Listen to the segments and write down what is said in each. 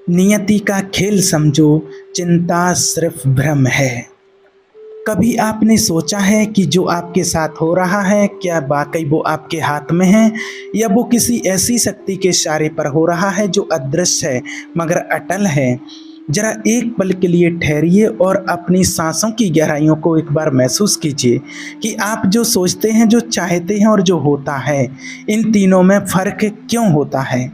नियति का खेल समझो, चिंता सिर्फ भ्रम है। कभी आपने सोचा है कि जो आपके साथ हो रहा है क्या वाकई वो आपके हाथ में है, या वो किसी ऐसी शक्ति के इशारे पर हो रहा है जो अदृश्य है मगर अटल है। जरा एक पल के लिए ठहरिए और अपनी सांसों की गहराइयों को एक बार महसूस कीजिए कि आप जो सोचते हैं, जो चाहते हैं और जो होता है, इन तीनों में फर्क क्यों होता है।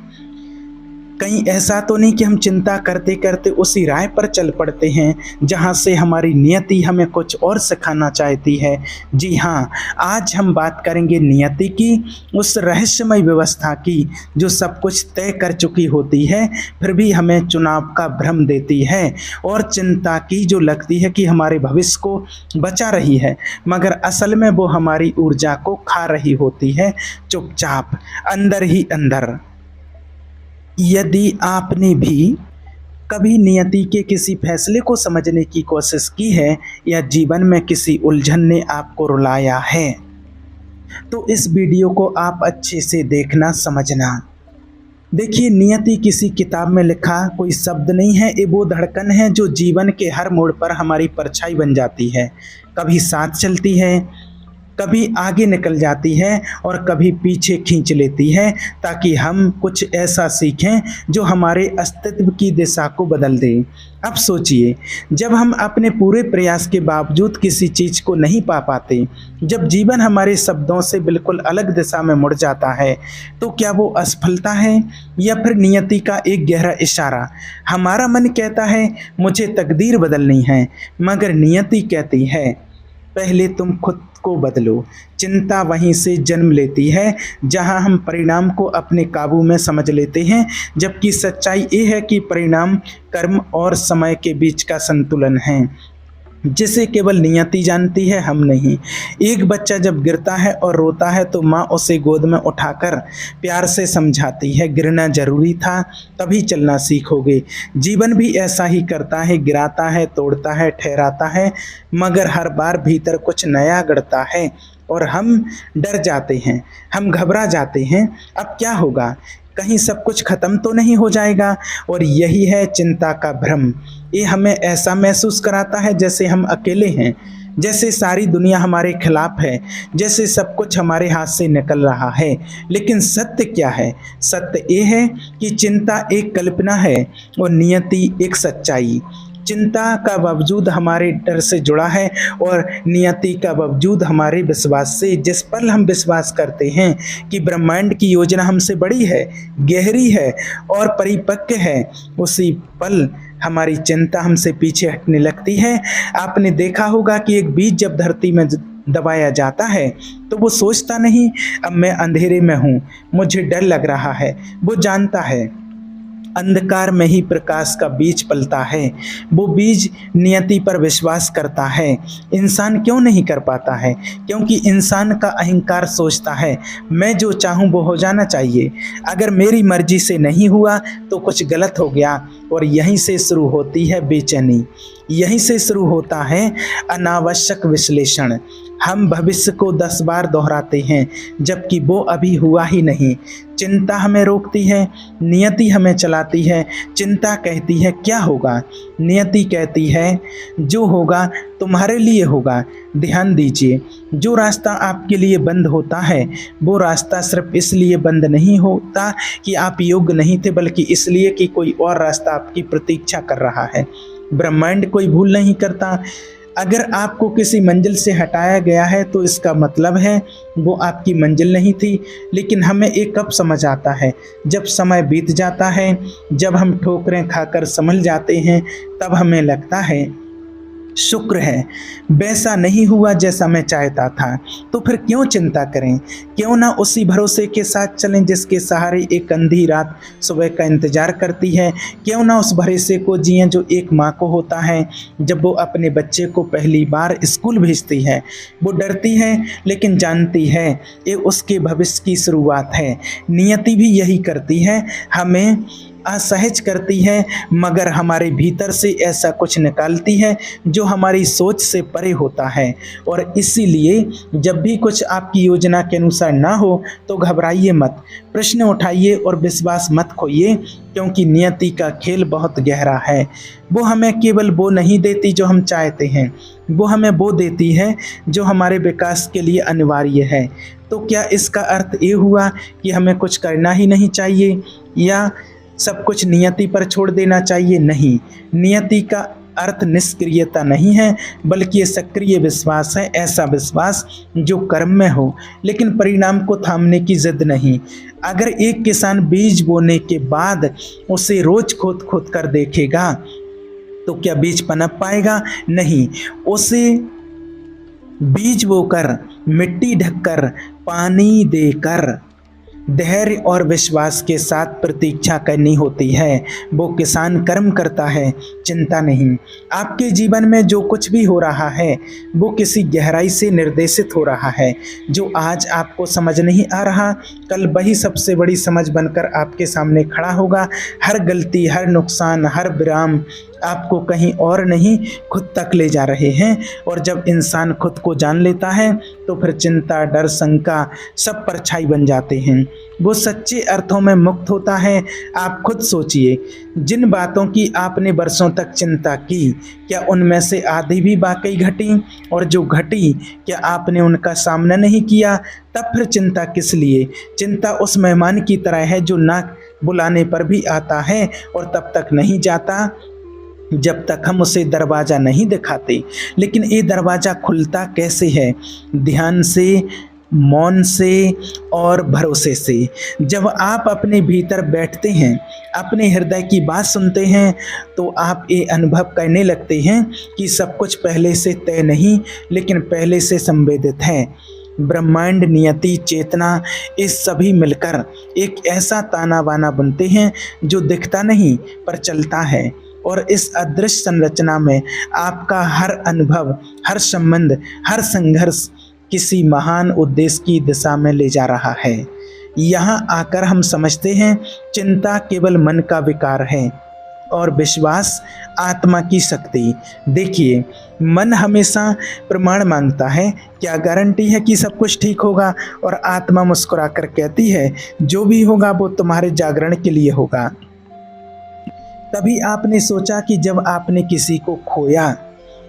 कहीं ऐसा तो नहीं कि हम चिंता करते करते उसी राह पर चल पड़ते हैं जहां से हमारी नियति हमें कुछ और सिखाना चाहती है। जी हाँ, आज हम बात करेंगे नियति की, उस रहस्यमय व्यवस्था की जो सब कुछ तय कर चुकी होती है फिर भी हमें चुनाव का भ्रम देती है, और चिंता की जो लगती है कि हमारे भविष्य को बचा रही है मगर असल में वो हमारी ऊर्जा को खा रही होती है, चुपचाप अंदर ही अंदर। यदि आपने भी कभी नियति के किसी फैसले को समझने की कोशिश की है या जीवन में किसी उलझन ने आपको रुलाया है, तो इस वीडियो को आप अच्छे से देखना, समझना। देखिए, नियति किसी किताब में लिखा कोई शब्द नहीं है, ये वो धड़कन है जो जीवन के हर मोड़ पर हमारी परछाई बन जाती है। कभी साथ चलती है, कभी आगे निकल जाती है और कभी पीछे खींच लेती है, ताकि हम कुछ ऐसा सीखें जो हमारे अस्तित्व की दिशा को बदल दे। अब सोचिए, जब हम अपने पूरे प्रयास के बावजूद किसी चीज़ को नहीं पा पाते, जब जीवन हमारे शब्दों से बिल्कुल अलग दिशा में मुड़ जाता है, तो क्या वो असफलता है या फिर नियति का एक गहरा इशारा। हमारा मन कहता है मुझे तकदीर बदलनी है, मगर नियति कहती है पहले तुम खुद को बदलो। चिंता वहीं से जन्म लेती है जहां हम परिणाम को अपने काबू में समझ लेते हैं, जबकि सच्चाई ये है कि परिणाम कर्म और समय के बीच का संतुलन है जिसे केवल नियति जानती है, हम नहीं। एक बच्चा जब गिरता है और रोता है तो माँ उसे गोद में उठाकर प्यार से समझाती है गिरना जरूरी था, तभी चलना सीखोगे। जीवन भी ऐसा ही करता है, गिराता है, तोड़ता है, ठहराता है, मगर हर बार भीतर कुछ नया गढ़ता है और हम डर जाते हैं, हम घबरा जाते हैं। अब क्या होगा, कहीं सब कुछ खत्म तो नहीं हो जाएगा। और यही है चिंता का भ्रम। ये हमें ऐसा महसूस कराता है जैसे हम अकेले हैं, जैसे सारी दुनिया हमारे खिलाफ है, जैसे सब कुछ हमारे हाथ से निकल रहा है। लेकिन सत्य क्या है? सत्य ये है कि चिंता एक कल्पना है और नियति एक सच्चाई। चिंता का वजूद हमारे डर से जुड़ा है और नियति का वजूद हमारे विश्वास से। जिस पल हम विश्वास करते हैं कि ब्रह्मांड की योजना हमसे बड़ी है, गहरी है और परिपक्व है, उसी पल हमारी चिंता हमसे पीछे हटने लगती है। आपने देखा होगा कि एक बीज जब धरती में दबाया जाता है तो वो सोचता नहीं अब मैं अंधेरे में हूँ, मुझे डर लग रहा है। वो जानता है अंधकार में ही प्रकाश का बीज पलता है। वो बीज नियति पर विश्वास करता है। इंसान क्यों नहीं कर पाता है? क्योंकि इंसान का अहंकार सोचता है मैं जो चाहूँ वो हो जाना चाहिए, अगर मेरी मर्जी से नहीं हुआ तो कुछ गलत हो गया। और यहीं से शुरू होती है बेचैनी, यहीं से शुरू होता है अनावश्यक विश्लेषण। हम भविष्य को 10 बार दोहराते हैं जबकि वो अभी हुआ ही नहीं। चिंता हमें रोकती है, नियति हमें चलाती है। चिंता कहती है क्या होगा, नियति कहती है जो होगा तुम्हारे लिए होगा। ध्यान दीजिए, जो रास्ता आपके लिए बंद होता है वो रास्ता सिर्फ इसलिए बंद नहीं होता कि आप योग्य नहीं थे, बल्कि इसलिए कि कोई और रास्ता आपकी प्रतीक्षा कर रहा है। ब्रह्मांड कोई भूल नहीं करता। अगर आपको किसी मंजिल से हटाया गया है तो इसका मतलब है वो आपकी मंजिल नहीं थी। लेकिन हमें एक कब समझ आता है, जब समय बीत जाता है, जब हम ठोकरें खाकर संभल जाते हैं, तब हमें लगता है शुक्र है वैसा नहीं हुआ जैसा मैं चाहता था। तो फिर क्यों चिंता करें? क्यों ना उसी भरोसे के साथ चलें जिसके सहारे एक अंधी रात सुबह का इंतजार करती है। क्यों ना उस भरोसे को जिए जो एक माँ को होता है जब वो अपने बच्चे को पहली बार स्कूल भेजती है। वो डरती है लेकिन जानती है ये उसके भविष्य की शुरुआत है। नियति भी यही करती है, हमें असहज करती है, मगर हमारे भीतर से ऐसा कुछ निकालती है जो हमारी सोच से परे होता है। और इसीलिए जब भी कुछ आपकी योजना के अनुसार ना हो तो घबराइए मत, प्रश्न उठाइए और विश्वास मत खोइए, क्योंकि नियति का खेल बहुत गहरा है। वो हमें केवल वो नहीं देती जो हम चाहते हैं, वो हमें वो देती है जो हमारे विकास के लिए अनिवार्य है। तो क्या इसका अर्थ ये हुआ कि हमें कुछ करना ही नहीं चाहिए या सब कुछ नियति पर छोड़ देना चाहिए? नहीं, नियति का अर्थ निष्क्रियता नहीं है, बल्कि ये सक्रिय विश्वास है, ऐसा विश्वास जो कर्म में हो लेकिन परिणाम को थामने की जिद नहीं। अगर एक किसान बीज बोने के बाद उसे रोज खोद खोद कर देखेगा तो क्या बीज पनप पाएगा? नहीं, उसे बीज बोकर, मिट्टी ढककर, पानी देकर, धैर्य और विश्वास के साथ प्रतीक्षा करनी होती है। वो किसान कर्म करता है, चिंता नहीं। आपके जीवन में जो कुछ भी हो रहा है वो किसी गहराई से निर्देशित हो रहा है। जो आज आपको समझ नहीं आ रहा, कल वही सबसे बड़ी समझ बनकर आपके सामने खड़ा होगा। हर गलती, हर नुकसान, हर विराम आपको कहीं और नहीं, खुद तक ले जा रहे हैं। और जब इंसान खुद को जान लेता है तो फिर चिंता, डर, शंका सब परछाई बन जाते हैं। वो सच्चे अर्थों में मुक्त होता है। आप खुद सोचिए, जिन बातों की आपने वर्षों तक चिंता की, क्या उनमें से आधी भी वाकई घटी? और जो घटी, क्या आपने उनका सामना नहीं किया? तब फिर चिंता किस लिए? चिंता उस मेहमान की तरह है जो ना बुलाने पर भी आता है और तब तक नहीं जाता जब तक हम उसे दरवाज़ा नहीं दिखाते। लेकिन ये दरवाज़ा खुलता कैसे है? ध्यान से, मौन से और भरोसे से। जब आप अपने भीतर बैठते हैं, अपने हृदय की बात सुनते हैं, तो आप ये अनुभव करने लगते हैं कि सब कुछ पहले से तय नहीं, लेकिन पहले से संवेदित है। ब्रह्मांड, नियति, चेतना, ये सभी मिलकर एक ऐसा ताना बाना बनते हैं जो दिखता नहीं पर चलता है। और इस अदृश्य संरचना में आपका हर अनुभव, हर संबंध, हर संघर्ष किसी महान उद्देश्य की दिशा में ले जा रहा है। यहाँ आकर हम समझते हैं चिंता केवल मन का विकार है और विश्वास आत्मा की शक्ति। देखिए, मन हमेशा प्रमाण मांगता है, क्या गारंटी है कि सब कुछ ठीक होगा? और आत्मा मुस्कुराकर कहती है, जो भी होगा वो तुम्हारे जागरण के लिए होगा। तभी आपने सोचा कि जब आपने किसी को खोया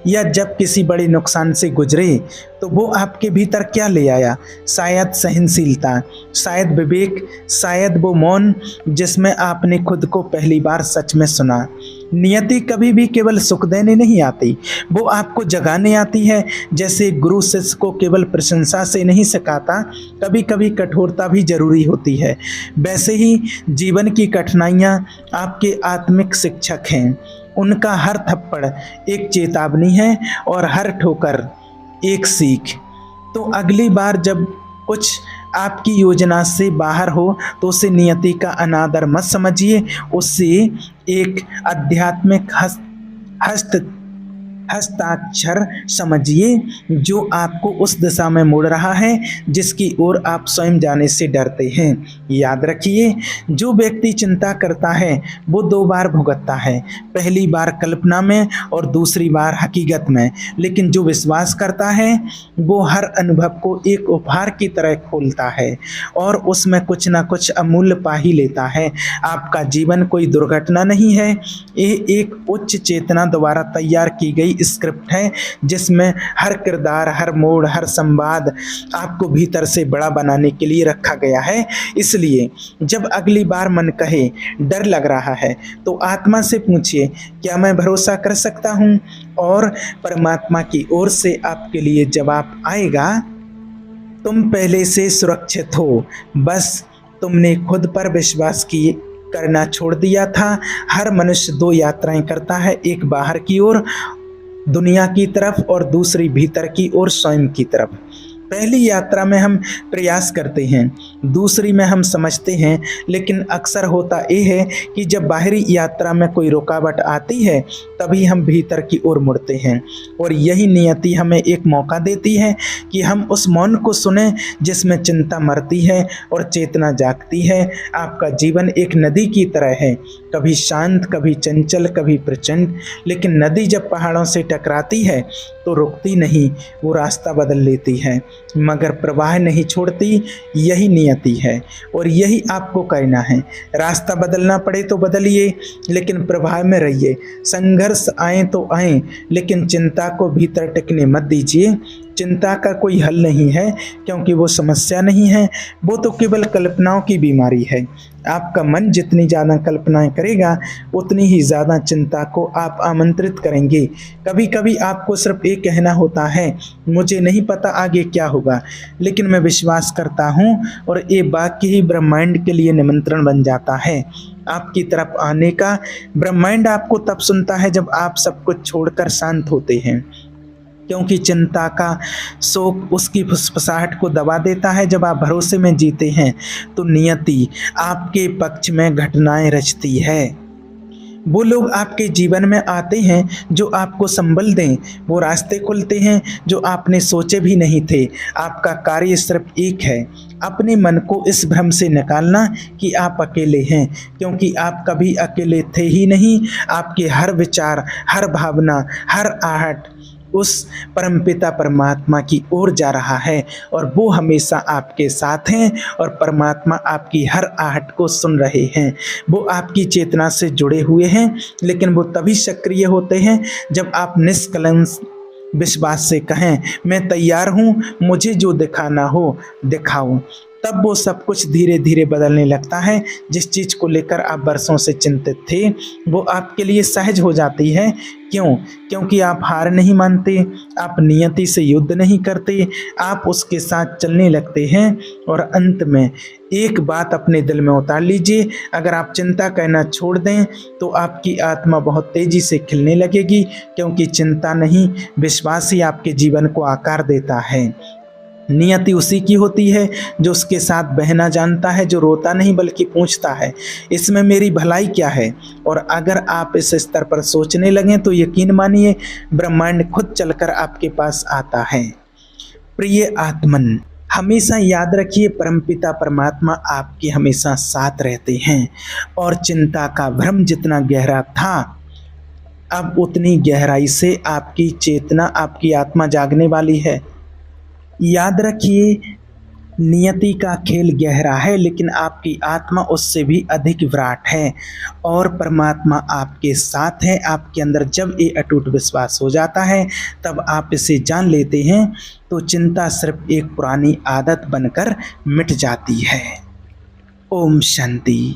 या जब किसी बड़े नुकसान से गुजरे तो वो आपके भीतर क्या ले आया? शायद सहनशीलता, शायद विवेक, शायद वो मौन जिसमें आपने खुद को पहली बार सच में सुना। नियति कभी भी केवल सुख देने नहीं आती, वो आपको जगाने आती है। जैसे गुरु शिष्य को केवल प्रशंसा से नहीं सिखाता, कभी कभी कठोरता भी जरूरी होती है। वैसे ही जीवन की कठिनाइयाँ आपके आत्मिक शिक्षक हैं। उनका हर थप्पड़ एक चेतावनी है और हर ठोकर एक सीख। तो अगली बार जब कुछ आपकी योजना से बाहर हो तो उसे नियति का अनादर मत समझिए, उससे एक आध्यात्मिक हस्ताक्षर समझिए जो आपको उस दिशा में मोड़ रहा है जिसकी ओर आप स्वयं जाने से डरते हैं। याद रखिए, जो व्यक्ति चिंता करता है वो दो बार भुगतता है, पहली बार कल्पना में और दूसरी बार हकीकत में। लेकिन जो विश्वास करता है वो हर अनुभव को एक उपहार की तरह खोलता है और उसमें कुछ ना कुछ अमूल्य पा ही लेता है। आपका जीवन कोई दुर्घटना नहीं है, ये एक उच्च चेतना द्वारा तैयार की गई स्क्रिप्ट है जिसमें हर किरदार, हर मोड़, हर संवाद आपको भीतर से बड़ा बनाने के लिए रखा गया है। इसलिए जब अगली बार मन कहे डर लग रहा है तो आत्मा से पूछिए, क्या मैं भरोसा कर सकता हूँ? और परमात्मा की ओर से आपके लिए जवाब आएगा, तुम पहले से सुरक्षित हो, बस तुमने खुद पर विश्वास करना छोड़ दिया था। हर मनुष्य दो यात्राएं करता है, एक बाहर की ओर दुनिया की तरफ और दूसरी भीतर की ओर स्वयं की तरफ। पहली यात्रा में हम प्रयास करते हैं, दूसरी में हम समझते हैं, लेकिन अक्सर होता ये है कि जब बाहरी यात्रा में कोई रुकावट आती है तभी हम भीतर की ओर मुड़ते हैं। और यही नियति हमें एक मौका देती है कि हम उस मौन को सुने जिसमें चिंता मरती है और चेतना जागती है। आपका जीवन एक नदी की तरह है, कभी शांत, कभी चंचल, कभी प्रचंड। लेकिन नदी जब पहाड़ों से टकराती है तो रुकती नहीं, वो रास्ता बदल लेती है, मगर प्रवाह नहीं छोड़ती। यही नियति है और यही आपको करना है। रास्ता बदलना पड़े तो बदलिए, लेकिन प्रवाह में रहिए। संघर्ष आए तो आए, लेकिन चिंता को भीतर टिकने मत दीजिए। चिंता का कोई हल नहीं है, क्योंकि वो समस्या नहीं है, वो तो केवल कल्पनाओं की बीमारी है। आपका मन जितनी ज़्यादा कल्पनाएं करेगा उतनी ही ज़्यादा चिंता को आप आमंत्रित करेंगे। कभी कभी आपको सिर्फ ये कहना होता है, मुझे नहीं पता आगे क्या होगा, लेकिन मैं विश्वास करता हूँ, और ये वाक्य ही ब्रह्मांड के लिए निमंत्रण बन जाता है आपकी तरफ आने का। ब्रह्मांड आपको तब सुनता है जब आप सब कुछ छोड़कर शांत होते हैं, क्योंकि चिंता का शोक उसकी फुसफुसाहट को दबा देता है। जब आप भरोसे में जीते हैं तो नियति आपके पक्ष में घटनाएं रचती है। वो लोग आपके जीवन में आते हैं जो आपको संबल दें, वो रास्ते खुलते हैं जो आपने सोचे भी नहीं थे। आपका कार्य सिर्फ एक है, अपने मन को इस भ्रम से निकालना कि आप अकेले हैं, क्योंकि आप कभी अकेले थे ही नहीं। आपके हर विचार, हर भावना, हर आहट उस परमपिता परमात्मा की ओर जा रहा है, और वो हमेशा आपके साथ हैं, और परमात्मा आपकी हर आहट को सुन रहे हैं। वो आपकी चेतना से जुड़े हुए हैं, लेकिन वो तभी सक्रिय होते हैं जब आप निष्कलंक विश्वास से कहें, मैं तैयार हूँ, मुझे जो दिखाना हो दिखाओ। तब वो सब कुछ धीरे धीरे बदलने लगता है। जिस चीज़ को लेकर आप बरसों से चिंतित थे वो आपके लिए सहज हो जाती है। क्यों? क्योंकि आप हार नहीं मानते, आप नियति से युद्ध नहीं करते, आप उसके साथ चलने लगते हैं। और अंत में एक बात अपने दिल में उतार लीजिए, अगर आप चिंता करना छोड़ दें तो आपकी आत्मा बहुत तेज़ी से खिलने लगेगी, क्योंकि चिंता नहीं, विश्वास ही आपके जीवन को आकार देता है। नियति उसी की होती है जो उसके साथ बहना जानता है, जो रोता नहीं बल्कि पूछता है, इसमें मेरी भलाई क्या है। और अगर आप इस स्तर पर सोचने लगें तो यकीन मानिए ब्रह्मांड खुद चलकर आपके पास आता है। प्रिय आत्मन, हमेशा याद रखिए परमपिता परमात्मा आपके हमेशा साथ रहते हैं, और चिंता का भ्रम जितना गहरा था अब उतनी गहराई से आपकी चेतना, आपकी आत्मा जागने वाली है। याद रखिए नियति का खेल गहरा है, लेकिन आपकी आत्मा उससे भी अधिक विराट है, और परमात्मा आपके साथ है। आपके अंदर जब ये अटूट विश्वास हो जाता है तब आप इसे जान लेते हैं तो चिंता सिर्फ एक पुरानी आदत बनकर मिट जाती है। ओम शांति।